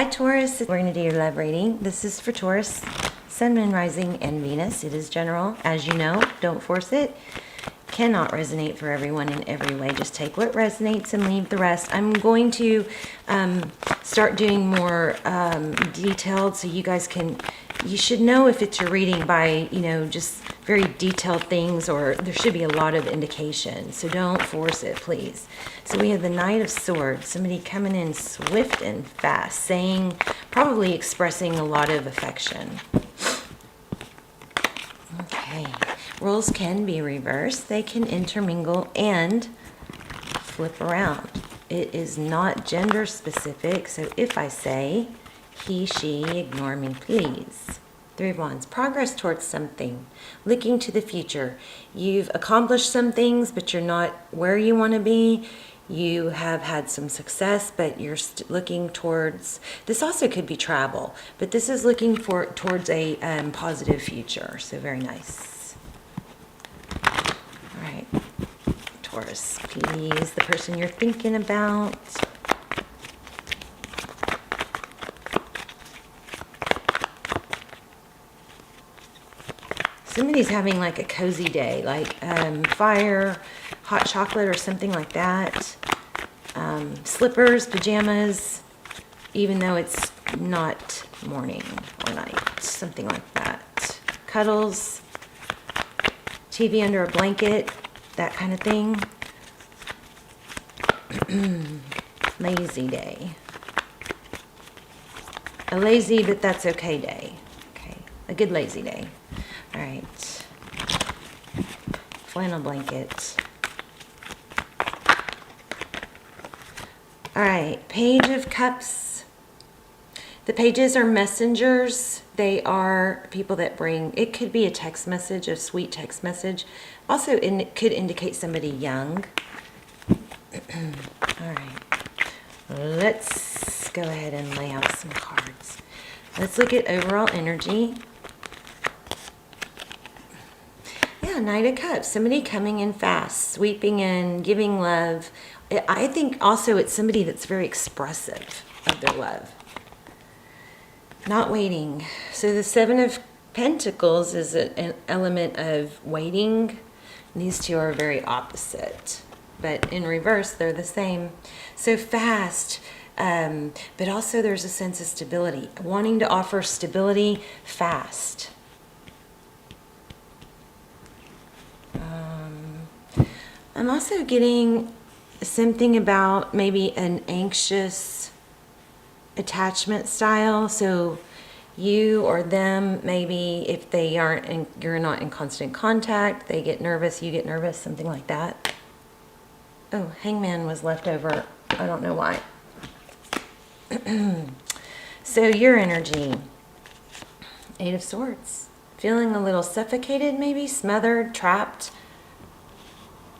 Hi Taurus, we're going to do your love reading. This is for Taurus, Sun, Moon, Rising, and Venus. It is general. As you know, don't force it. Cannot resonate for everyone in every way. Just take what resonates and leave the rest. I'm going to start doing more detailed, so you guys can, you should know if it's your reading by, you know, just very detailed things, or there should be a lot of indication. So don't force it, please. So we have the Knight of Swords, somebody coming in swift and fast, saying, probably expressing a lot of affection. Okay. Roles can be reversed. They can intermingle and flip around. It is not gender specific, so if I say he, she, ignore me, please. Three of Wands, progress towards something, looking to the future. You've accomplished some things, but you're not where you want to be. You have had some success, but you're looking towards, this also could be travel, but this is looking towards a positive future, so very nice. All right, Taurus, please, the person you're thinking about. Somebody's having like a cozy day, like fire, hot chocolate, or something like that. Slippers, pajamas, even though it's not morning or night, something like that. Cuddles, TV under a blanket, that kind of thing. Lazy day. A lazy, but that's okay day. Okay, a good lazy day. All right. Flannel blanket. All right, Page of Cups. The pages are messengers. They are people that bring, it could be a text message, a sweet text message. Also, it could indicate somebody young. All right, let's go ahead and lay out some cards. Let's look at overall energy. Yeah, Knight of Cups, somebody coming in fast, sweeping in, giving love. I think also it's somebody that's very expressive of their love. Not waiting. So the Seven of Pentacles is an element of waiting. These two are very opposite, but in reverse, they're the same. So fast, but also there's a sense of stability. Wanting to offer stability fast. I'm also getting something about maybe an anxious attachment style. So you or them, maybe if they aren't, you're not in constant contact, they get nervous, you get nervous, something like that. Oh, Hangman was left over. I don't know why. So your energy, Eight of Swords. Feeling a little suffocated, maybe smothered, trapped.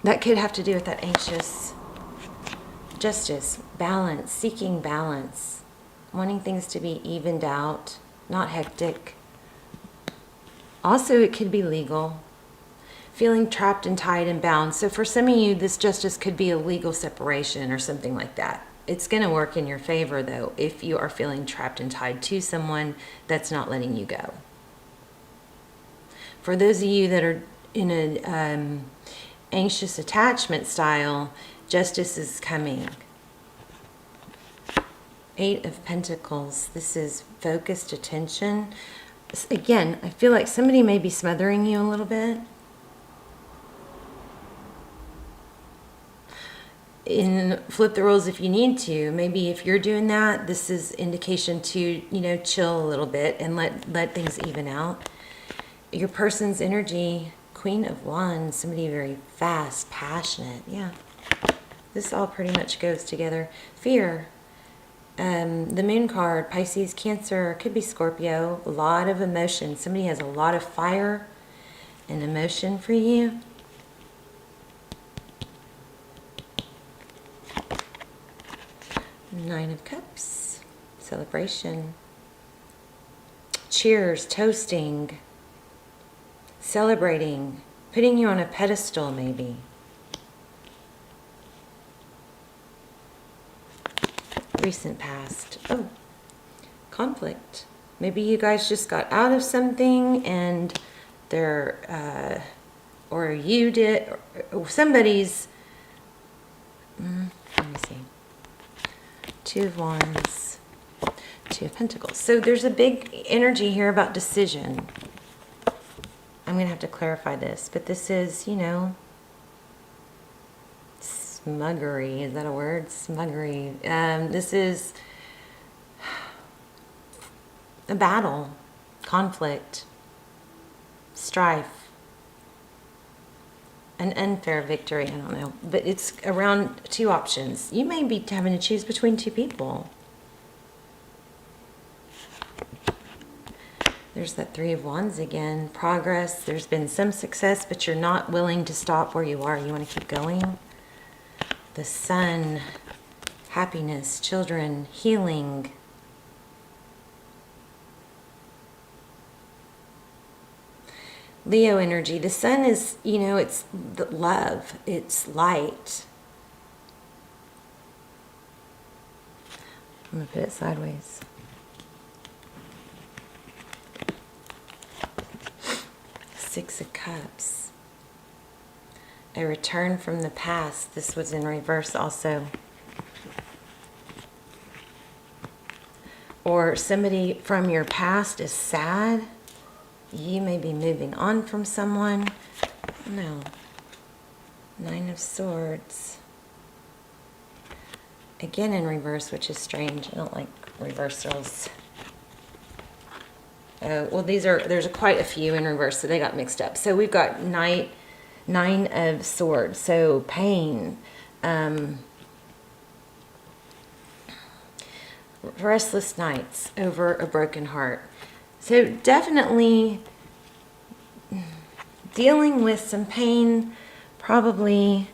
That could have to do with that anxious. Justice, balance, seeking balance, wanting things to be evened out, not hectic. Also, it could be legal, feeling trapped and tied and bound. So for some of you, this justice could be a legal separation or something like that. It's going to work in your favor, though, if you are feeling trapped and tied to someone that's not letting you go. For those of you that are in an anxious attachment style, justice is coming. Eight of Pentacles. This is focused attention. Again, I feel like somebody may be smothering you a little bit. Flip the roles if you need to. Maybe if you're doing that, this is indication to, you know, chill a little bit and let things even out. Your person's energy, Queen of Wands, somebody very fast, passionate. Yeah, this all pretty much goes together. Fear, the Moon card, Pisces, Cancer, could be Scorpio. A lot of emotion. Somebody has a lot of fire and emotion for you. Nine of Cups, celebration. Cheers, toasting. Celebrating, putting you on a pedestal maybe. Recent past. Oh, conflict. Maybe you guys just got out of something and they're, or you did, or somebody's, let me see. Two of Wands, Two of Pentacles. So there's a big energy here about decision. I'm going to have to clarify this, but this is, you know, smuggery. Is that a word? Smuggery. This is a battle, conflict, strife, an unfair victory. I don't know, but it's around two options. You may be having to choose between two people. There's that Three of Wands again. Progress. There's been some success, but you're not willing to stop where you are. You want to keep going. The Sun. Happiness, children, healing. Leo energy. The Sun is, you know, it's the love. It's light. I'm going to put it sideways. Six of Cups. A return from the past. This was in reverse also. Or somebody from your past is sad. You may be moving on from someone. No. Nine of Swords. Again in reverse, which is strange. I don't like reversals. Well, there's quite a few in reverse, so they got mixed up. So we've got Nine of Swords. So pain. Restless nights over a broken heart. So definitely dealing with some pain, probably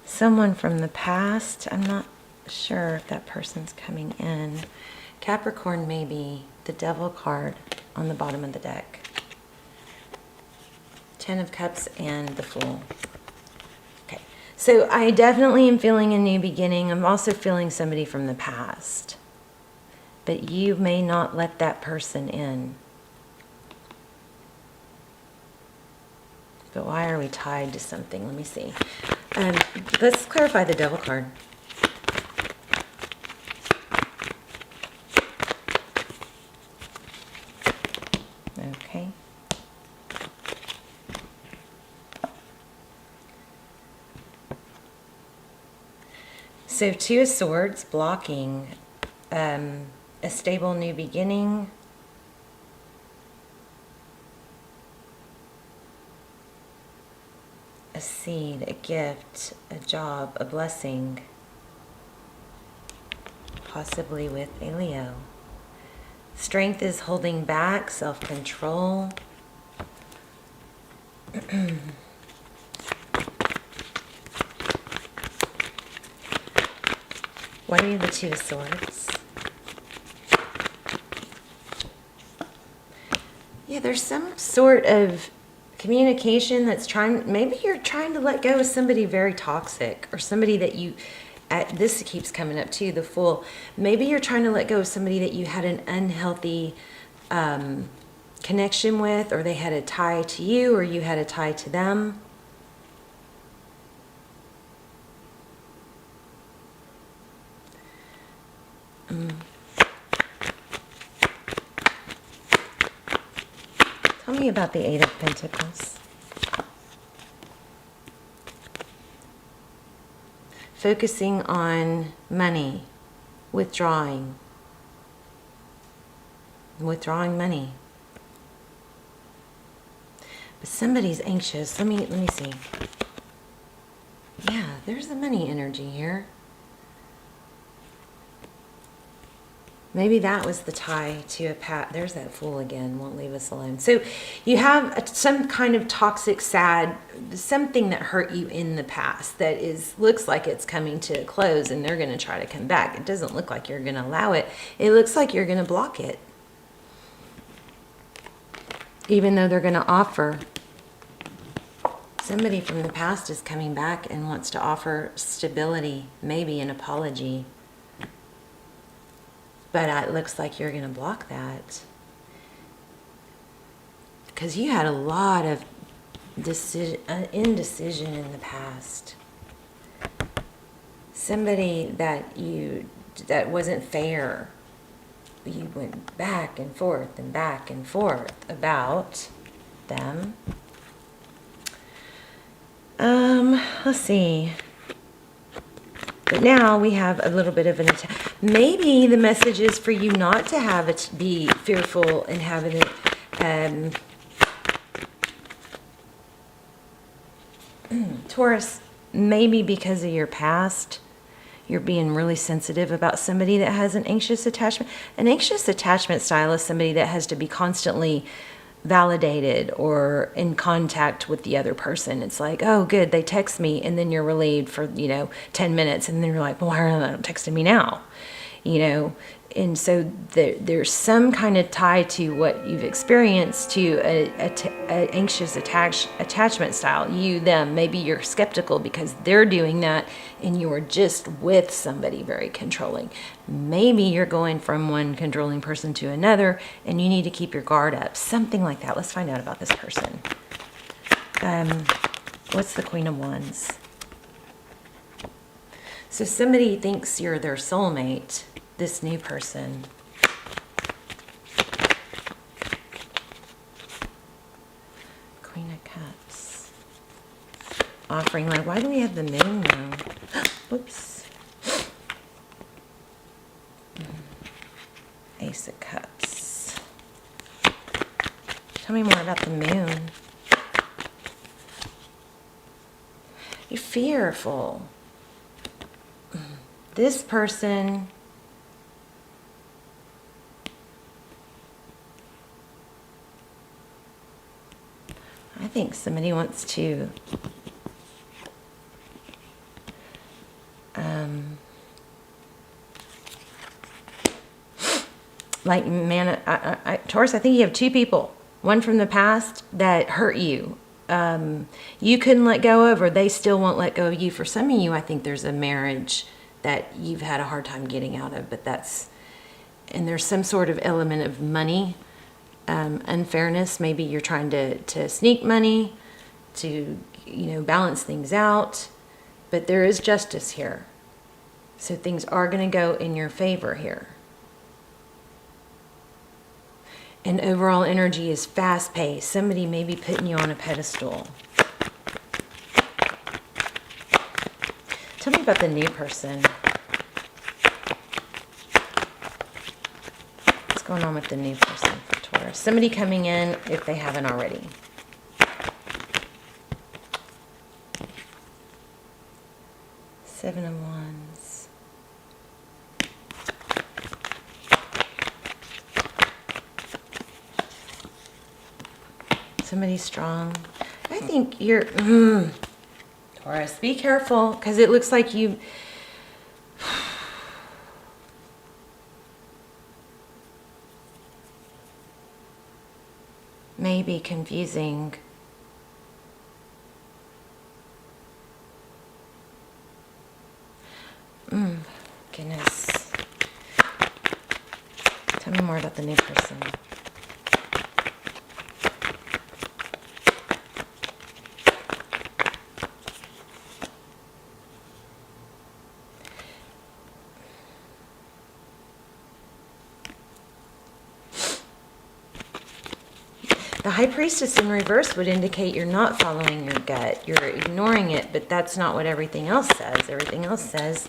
someone from the past. I'm not sure if that person's coming in. Capricorn, maybe the Devil card on the bottom of the deck. Ten of Cups and the Fool. Okay, so I definitely am feeling a new beginning. I'm also feeling somebody from the past. But you may not let that person in. But why are we tied to something? Let me see. Let's clarify the Devil card. Okay. So Two of Swords blocking a stable new beginning. A seed, a gift, a job, a blessing. Possibly with a Leo. Strength is holding back, self-control. Why are you the Two of Swords? Yeah, there's some sort of communication that's maybe you're trying to let go of somebody very toxic, or somebody that you, this keeps coming up too, the Fool. Maybe you're trying to let go of somebody that you had an unhealthy connection with, or they had a tie to you, or you had a tie to them. Tell me about the Eight of Pentacles. Focusing on money, withdrawing money. But somebody's anxious. Let me see. Yeah, there's the money energy here. Maybe that was the tie to a pat. There's that Fool again, won't leave us alone. So you have some kind of toxic, sad, something that hurt you in the past that looks like it's coming to a close, and they're going to try to come back. It doesn't look like you're going to allow it. It looks like you're going to block it. Even though they're going to offer. Somebody from the past is coming back and wants to offer stability, maybe an apology. But it looks like you're going to block that. Because you had a lot of indecision in the past. Somebody that wasn't fair. You went back and forth about them. Let's see. But now we have a little bit of an attack. Maybe the message is for you not to have it be fearful and having it. Taurus, maybe because of your past, you're being really sensitive about somebody that has an anxious attachment. An anxious attachment style is somebody that has to be constantly validated or in contact with the other person. It's like, oh, good, they text me, and then you're relieved for 10 minutes, and then you're like, well, why are they not texting me now? And so there's some kind of tie to what you've experienced to a anxious attachment style. You, them, maybe you're skeptical because they're doing that and you're just with somebody very controlling. Maybe you're going from one controlling person to another and you need to keep your guard up. Something like that. Let's find out about this person. What's the Queen of Wands? So somebody thinks you're their soulmate. This new person. Queen of Cups. Offering love. Why do we have the moon now? Whoops. Ace of Cups. Tell me more about the moon. You're fearful. This person... I think somebody wants to Taurus, I think you have two people. One from the past that hurt you. You couldn't let go of, or they still won't let go of you. For some of you, I think there's a marriage that you've had a hard time getting out of, and there's some sort of element of money. Unfairness. Maybe you're trying to sneak money to balance things out, but there is justice here, so things are going to go in your favor here. And overall energy is fast-paced. Somebody may be putting you on a pedestal. Tell me about the new person. What's going on with the new person for Taurus? Somebody coming in if they haven't already. Seven of Wands. Somebody strong. I think you're... Taurus, be careful, because it looks like you... may be confusing. Goodness. Tell me more about the new person. The High Priestess in reverse would indicate you're not following your gut. You're ignoring it, but that's not what everything else says. Everything else says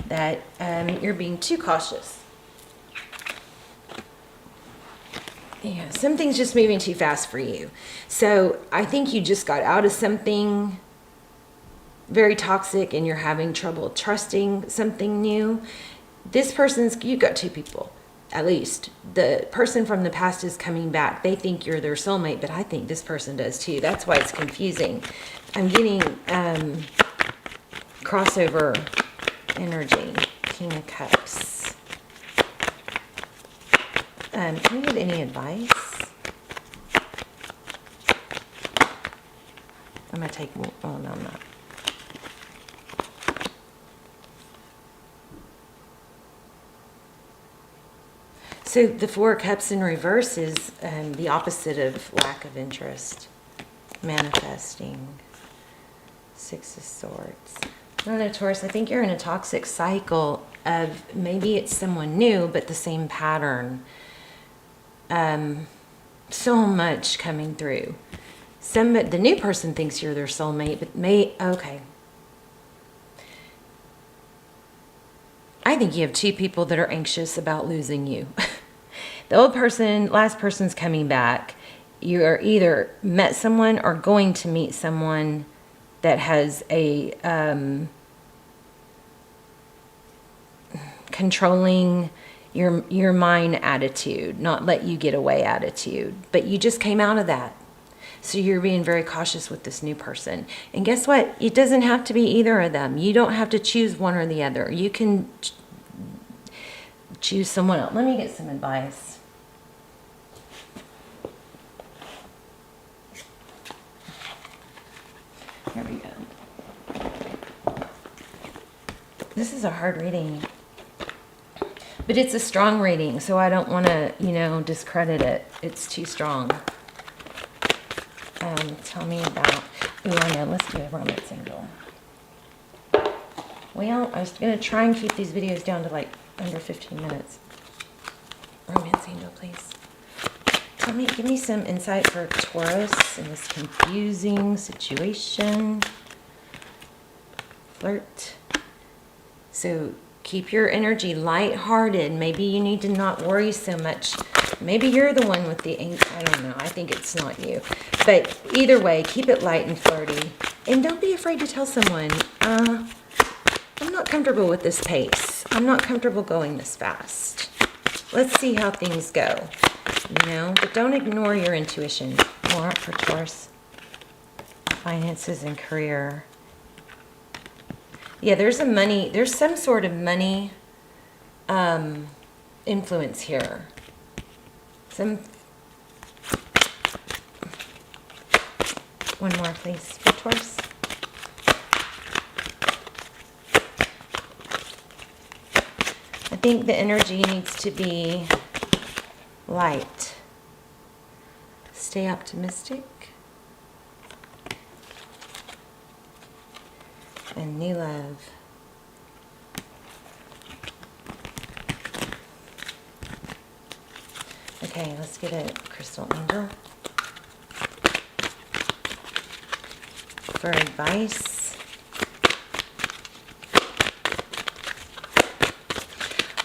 that you're being too cautious. Yeah, something's just moving too fast for you. So I think you just got out of something very toxic and you're having trouble trusting something new. You've got two people. At least the person from the past is coming back. They think you're their soulmate, but I think this person does too. That's why it's confusing. I'm getting crossover energy. King of Cups. Can you get any advice? I'm going to take... Oh, no, I'm not. So the Four of Cups in reverse is the opposite of lack of interest. Manifesting. Six of Swords. I don't know, Taurus, I think you're in a toxic cycle of maybe it's someone new, but the same pattern. So much coming through. The new person thinks you're their soulmate, but okay. I think you have two people that are anxious about losing you. The last person's coming back. You are either met someone or going to meet someone that has a controlling your mind attitude, not let you get away attitude. But you just came out of that. So you're being very cautious with this new person. And guess what? It doesn't have to be either of them. You don't have to choose one or the other. You can choose someone else. Let me get some advice. Here we go. This is a hard reading. But it's a strong reading, so I don't want to, discredit it. It's too strong. Tell me about... Oh, I know. Let's do a romance angel. Well, I was going to try and keep these videos down to like under 15 minutes. Romance angel, please. Give me some insight for Taurus in this confusing situation. Flirt. So keep your energy lighthearted. Maybe you need to not worry so much. Maybe you're the one with the ink. I don't know. I think it's not you. But either way, keep it light and flirty. And don't be afraid to tell someone, I'm not comfortable with this pace. I'm not comfortable going this fast. Let's see how things go. But don't ignore your intuition. More for Taurus. Finances and career. Yeah, there's some sort of money influence here. One more, please, for Taurus. I think the energy needs to be light. Stay optimistic. And new love. Okay, let's get a crystal angel for advice.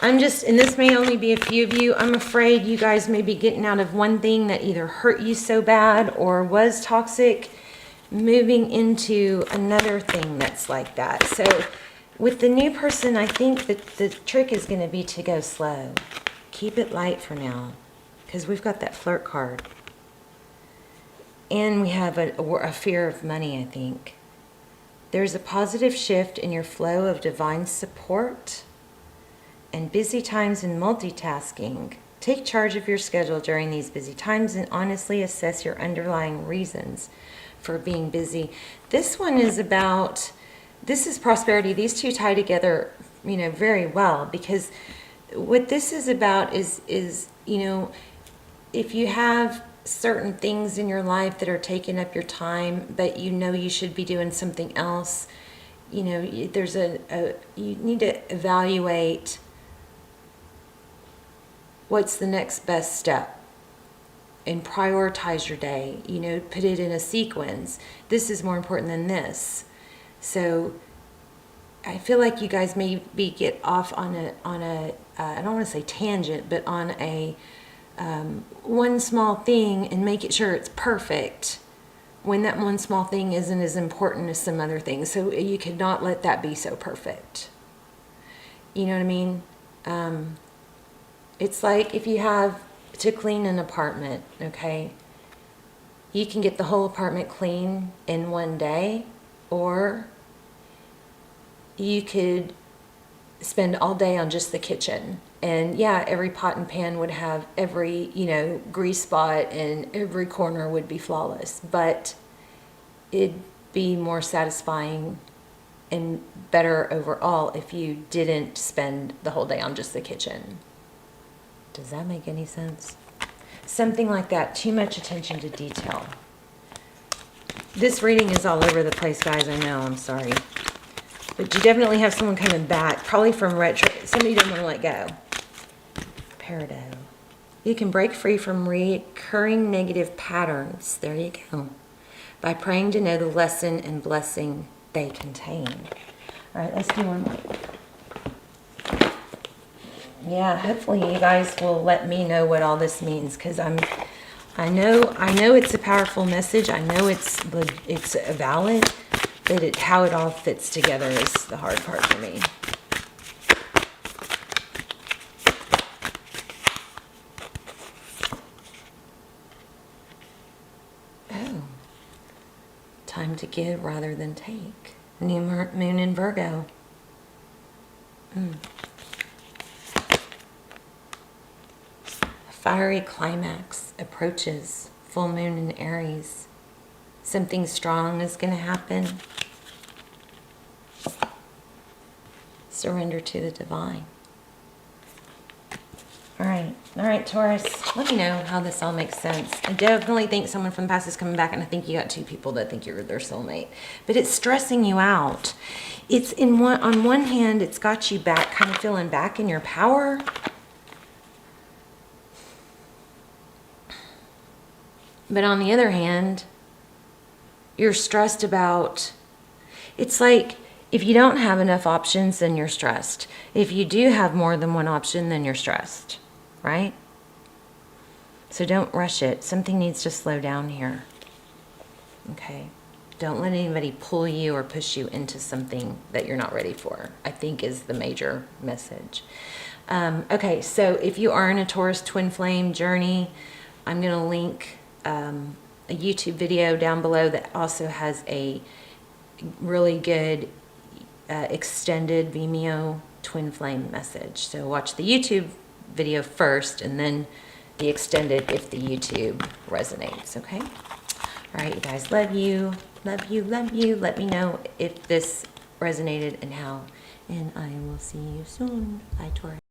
And this may only be a few of you, I'm afraid you guys may be getting out of one thing that either hurt you so bad or was toxic, moving into another thing that's like that. So with the new person, I think that the trick is going to be to go slow. Keep it light for now, because we've got that flirt card. And we have a fear of money, I think. There's a positive shift in your flow of divine support and busy times in multitasking. Take charge of your schedule during these busy times and honestly assess your underlying reasons for being busy. This one is about, this is prosperity. These two tie together, very well, because what this is about is, if you have certain things in your life that are taking up your time, but you should be doing something else, there's you need to evaluate what's the next best step and prioritize your day, put it in a sequence. This is more important than this. So I feel like you guys maybe get off on a I don't want to say tangent, but on a one small thing and make it sure it's perfect when that one small thing isn't as important as some other things. So you could not let that be so perfect. You know what I mean? It's like if you have to clean an apartment, okay? You can get the whole apartment clean in one day, or you could spend all day on just the kitchen. And yeah, every pot and pan would have every, grease spot, and every corner would be flawless. But it'd be more satisfying and better overall if you didn't spend the whole day on just the kitchen. Does that make any sense? Something like that. Too much attention to detail. This reading is all over the place, guys. I know. I'm sorry. But you definitely have someone coming back. Probably from retro. Somebody doesn't want to let go. Peridot. You can break free from recurring negative patterns. There you go. By praying to know the lesson and blessing they contain. All right, let's do one more. Yeah, hopefully you guys will let me know what all this means, because I know it's a powerful message. I know it's valid, but how it all fits together is the hard part for me. Oh, time to give rather than take. New moon in Virgo. Fiery climax approaches. Full moon in Aries. Something strong is going to happen. Surrender to the divine. All right, Taurus. Let me know how this all makes sense. I definitely think someone from the past is coming back, and I think you got two people that think you're their soulmate. But it's stressing you out. It's on one hand, it's got you back, kind of feeling back in your power. But on the other hand, you're stressed about, it's like if you don't have enough options, then you're stressed. If you do have more than one option, then you're stressed, right? So don't rush it. Something needs to slow down here. Okay? Don't let anybody pull you or push you into something that you're not ready for, I think is the major message. Okay, so if you are in a Taurus twin flame journey, I'm going to link a YouTube video down below that also has a really good extended Vimeo twin flame message. So watch the YouTube video first and then the extended if the YouTube resonates, okay? All right, you guys, love you, love you, love you. Let me know if this resonated and how, and I will see you soon. Bye, Taurus.